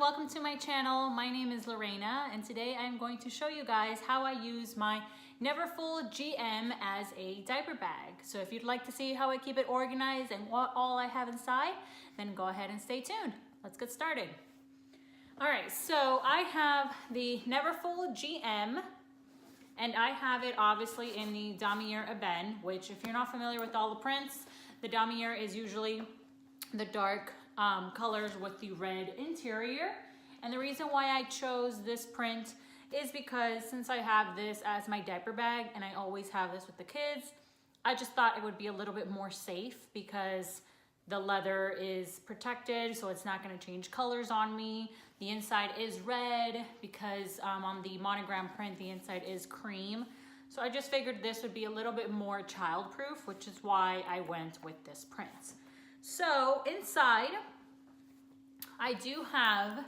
welcome to my channel. My name is Lorena and today I'm going to show you guys how I use my Neverfull GM as a diaper bag. So if you'd like to see how I keep it organized and what all I have inside, then go ahead and stay tuned. Let's get started. All right, so I have the Neverfull GM and I have it obviously in the Damier Eben, which if you're not familiar with all the prints, the Damier is usually the dark colors with the red interior. And the reason why I chose this print is because since I have this as my diaper bag and I always have this with the kids, I just thought it would be a little bit more safe because the leather is protected, so it's not going to change colors on me. The inside is red because on the monogram print, the inside is cream. So I just figured this would be a little bit more childproof, which is why I went with this print. So inside, I do have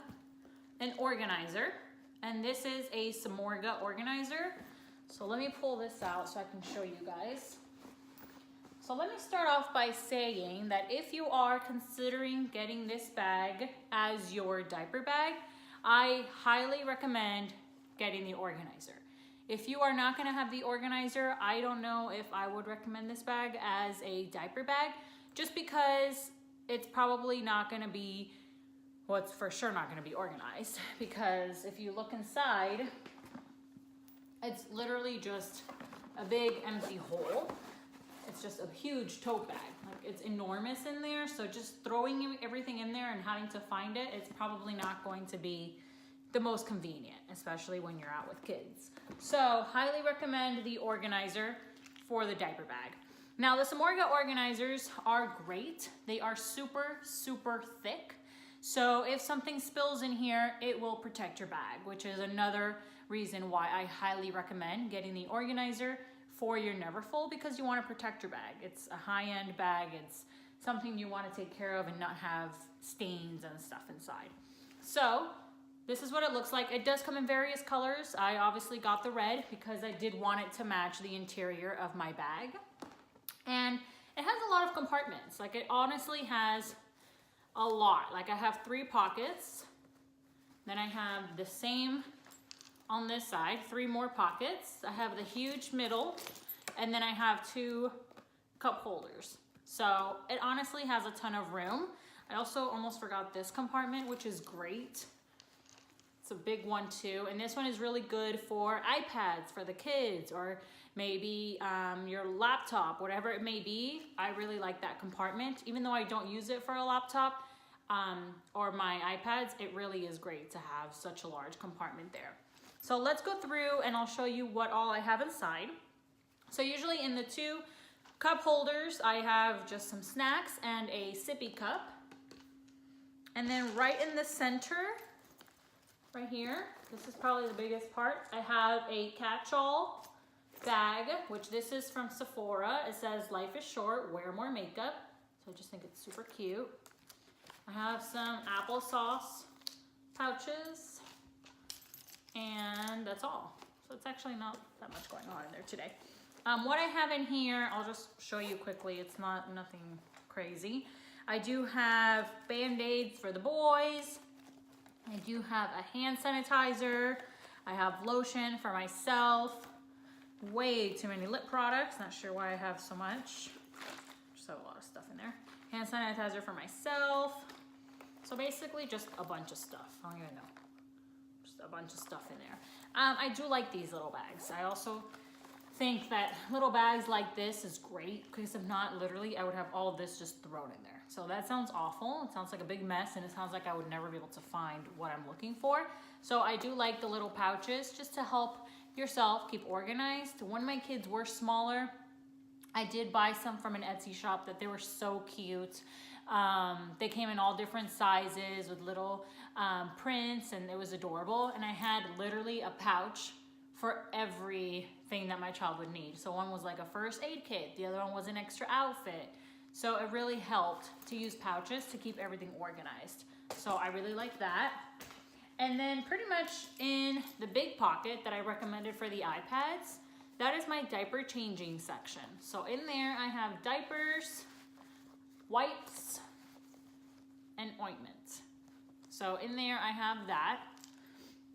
an organizer, and this is a Samorga organizer. So let me pull this out so I can show you guys. So let me start off by saying that if you are considering getting this bag as your diaper bag, I highly recommend getting the organizer. If you are not going to have the organizer, I don't know if I would recommend this bag as a diaper bag, just because it's probably not going to be, well, it's for sure not going to be organized, because if you look inside, it's literally just a big empty hole. It's just a huge tote bag. Like, it's enormous in there, so just throwing everything in there and having to find it, it's probably not going to be the most convenient, especially when you're out with kids. So highly recommend the organizer for the diaper bag. Now the Samorga organizers are great. They are super, super thick. So if something spills in here, it will protect your bag, which is another reason why I highly recommend getting the organizer for your Neverfull, because you want to protect your bag. It's a high-end bag. It's something you want to take care of and not have stains and stuff inside. So this is what it looks like. It does come in various colors. I obviously got the red because I did want it to match the interior of my bag. And it has a lot of compartments. Like, it honestly has a lot. Like, I have 3 pockets. Then I have the same on this side, 3 more pockets. I have the huge middle, and then I have 2 cup holders. So it honestly has a ton of room. I also almost forgot this compartment, which is great. It's a big one too. And this one is really good for iPads for the kids, or maybe your laptop, whatever it may be. I really like that compartment. Even though I don't use it for a laptop or my iPads, it really is great to have such a large compartment there. So let's go through and I'll show you what all I have inside. So usually in the 2 cup holders, I have just some snacks and a sippy cup. And then right in the center, right here, this is probably the biggest part, I have a catch-all bag, which this is from Sephora. It says, "Life is short, wear more makeup." So I just think it's super cute. I have some applesauce pouches, and that's all. So it's actually not that much going on in there today. What I have in here, I'll just show you quickly. It's nothing crazy. I do have Band-Aids for the boys. I do have a hand sanitizer. I have lotion for myself. Way too many lip products. Not sure why I have so much. Just have a lot of stuff in there. Hand sanitizer for myself. So basically just a bunch of stuff. I don't even know. Just a bunch of stuff in there. I do like these little bags. I also think that little bags like this is great, because if not, literally, I would have all of this just thrown in there. So that sounds awful. It sounds like a big mess, and it sounds like I would never be able to find what I'm looking for. So I do like the little pouches just to help yourself keep organized. When my kids were smaller, I did buy some from an Etsy shop that they were so cute. They came in all different sizes with little prints, and it was adorable. And I had literally a pouch for everything that my child would need. So one was like a first aid kit, the other one was an extra outfit. So it really helped to use pouches to keep everything organized. So I really like that. And then pretty much in the big pocket that I recommended for the iPads, that is my diaper changing section. So in there I have diapers, wipes, and ointment. So in there I have that.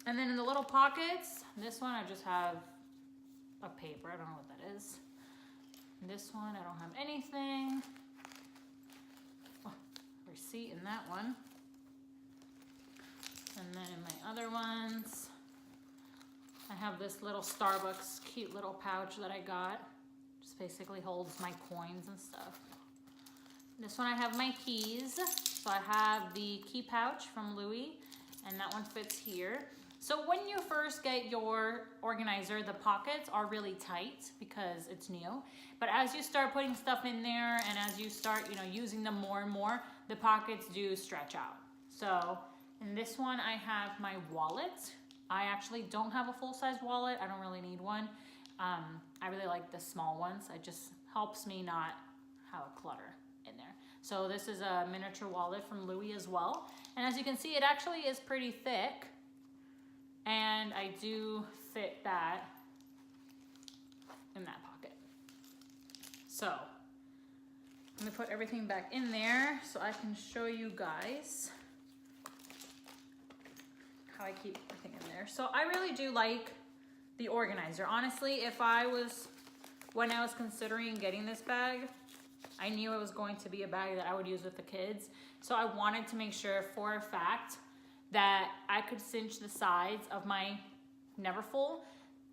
And then in the little pockets, this one I just have a paper. I don't know what that is. This one I don't have anything. Oh, receipt in that one. And then in my other ones, I have this little Starbucks cute little pouch that I got. Just basically holds my coins and stuff. This one I have my keys. So I have the key pouch from Louis, and that one fits here. So when you first get your organizer, the pockets are really tight because it's new. But as you start putting stuff in there and as you start, using them more and more, the pockets do stretch out. So in this one, I have my wallet. I actually don't have a full-size wallet. I don't really need one. I really like the small ones. It just helps me not have a clutter in there. So this is a miniature wallet from Louis as well. And as you can see, it actually is pretty thick. And I do fit that in that pocket. So I'm gonna put everything back in there so I can show you guys how I keep everything in there. So I really do like the organizer. Honestly, when I was considering getting this bag, I knew it was going to be a bag that I would use with the kids. So I wanted to make sure for a fact that I could cinch the sides of my Neverfull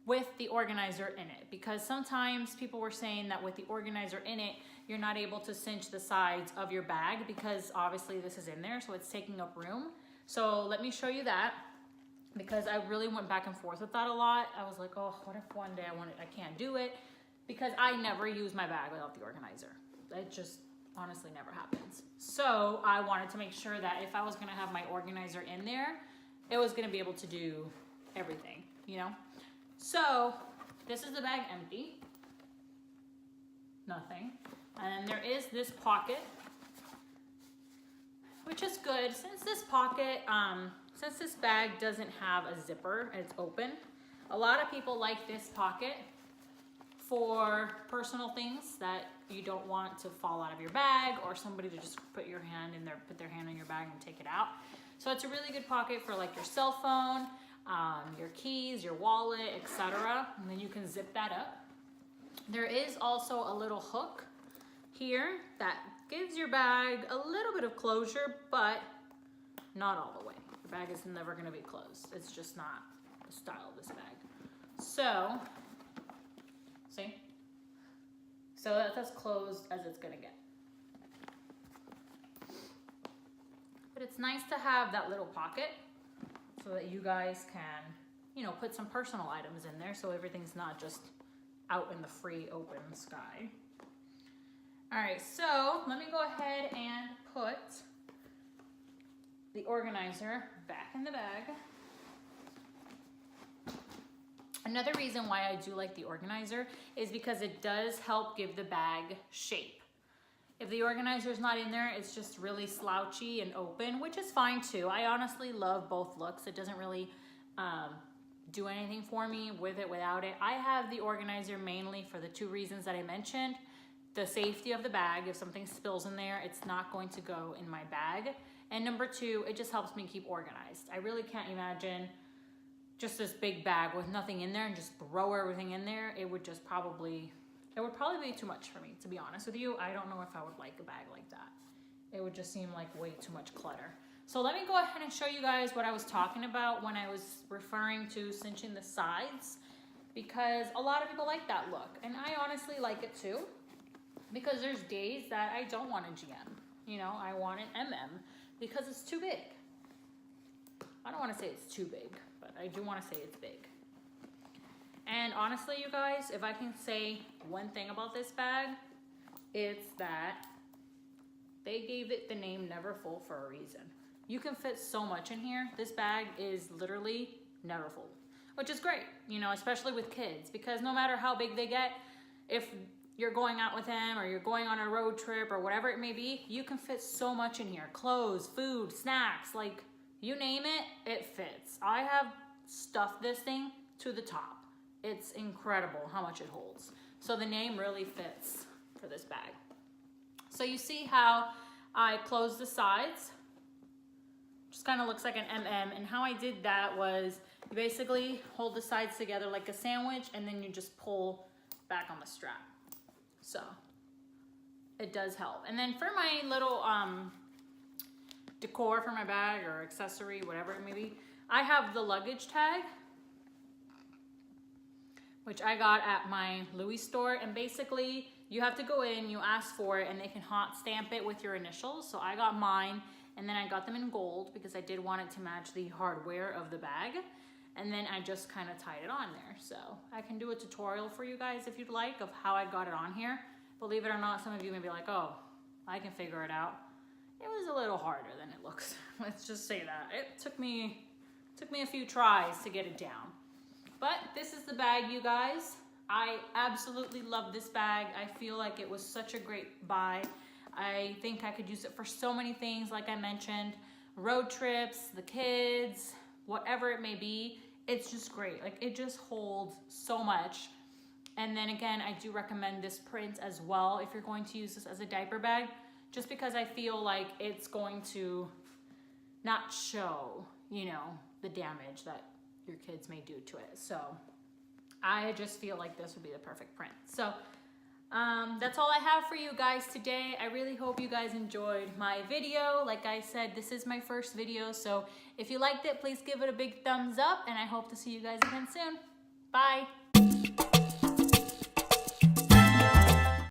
with the organizer in it. Because sometimes people were saying that with the organizer in it, you're not able to cinch the sides of your bag because obviously this is in there, so it's taking up room. So let me show you that, because I really went back and forth with that a lot. I was like, oh, what if one day I can't do it? Because I never use my bag without the organizer. It just honestly never happens. So I wanted to make sure that if I was gonna have my organizer in there, it was gonna be able to do everything, So this is the bag empty. Nothing. And there is this pocket, which is good. Since this bag doesn't have a zipper, it's open. A lot of people like this pocket for personal things that you don't want to fall out of your bag, or somebody to just put their hand in your bag and take it out. So it's a really good pocket for like your cell phone, your keys, your wallet, etc. And then you can zip that up. There is also a little hook here that gives your bag a little bit of closure, but not all the way. Your bag is never going to be closed. It's just not the style of this bag. So, see? So that's as closed as it's going to get. But it's nice to have that little pocket so that you guys can, put some personal items in there so everything's not just out in the free open sky. All right, so let me go ahead and put the organizer back in the bag. Another reason why I do like the organizer is because it does help give the bag shape. If the organizer is not in there, it's just really slouchy and open, which is fine too. I honestly love both looks. It doesn't really do anything for me with it, without it. I have the organizer mainly for the two reasons that I mentioned. The safety of the bag, if something spills in there, it's not going to go in my bag. And number two, it just helps me keep organized. I really can't imagine just this big bag with nothing in there and just throw everything in there. It would probably be too much for me, to be honest with you. I don't know if I would like a bag like that. It would just seem like way too much clutter. So let me go ahead and show you guys what I was talking about when I was referring to cinching the sides, because a lot of people like that look, and I honestly like it too, because there's days that I don't want a GM. I want an MM because it's too big. I don't want to say it's too big, but I do want to say it's big. And honestly, you guys, if I can say one thing about this bag, it's that they gave it the name Neverfull for a reason. You can fit so much in here. This bag is literally Neverfull, which is great, especially with kids, because no matter how big they get, if you're going out with them or you're going on a road trip or whatever it may be, you can fit so much in here. Clothes, food, snacks, like you name it, it fits. I have stuffed this thing to the top. It's incredible how much it holds. So the name really fits for this bag. So you see how I close the sides Just kind of looks like an MM. And how I did that was you basically hold the sides together like a sandwich, and then you just pull back on the strap. So it does help. And then for my little decor for my bag or accessory, whatever it may be, I have the luggage tag, which I got at my Louis store. And basically you have to go in, you ask for it, and they can hot stamp it with your initials. So I got mine, and then I got them in gold because I did want it to match the hardware of the bag. And then I just kind of tied it on there. So I can do a tutorial for you guys if you'd like of how I got it on here. Believe it or not, some of you may be like, oh, I can figure it out. It was a little harder than it looks. Let's just say that. It took me a few tries to get it down. But this is the bag, you guys. I absolutely love this bag. I feel like it was such a great buy. I think I could use it for so many things, like I mentioned, road trips, the kids, whatever it may be. It's just great. Like, it just holds so much. And then again, I do recommend this print as well if you're going to use this as a diaper bag, just because I feel like it's going to not show, you know, the damage that your kids may do to it. So I just feel like this would be the perfect print. So that's all I have for you guys today. I really hope you guys enjoyed my video. Like I said, this is my first video, so if you liked it, please give it a big thumbs up, and I hope to see you guys again soon. Bye.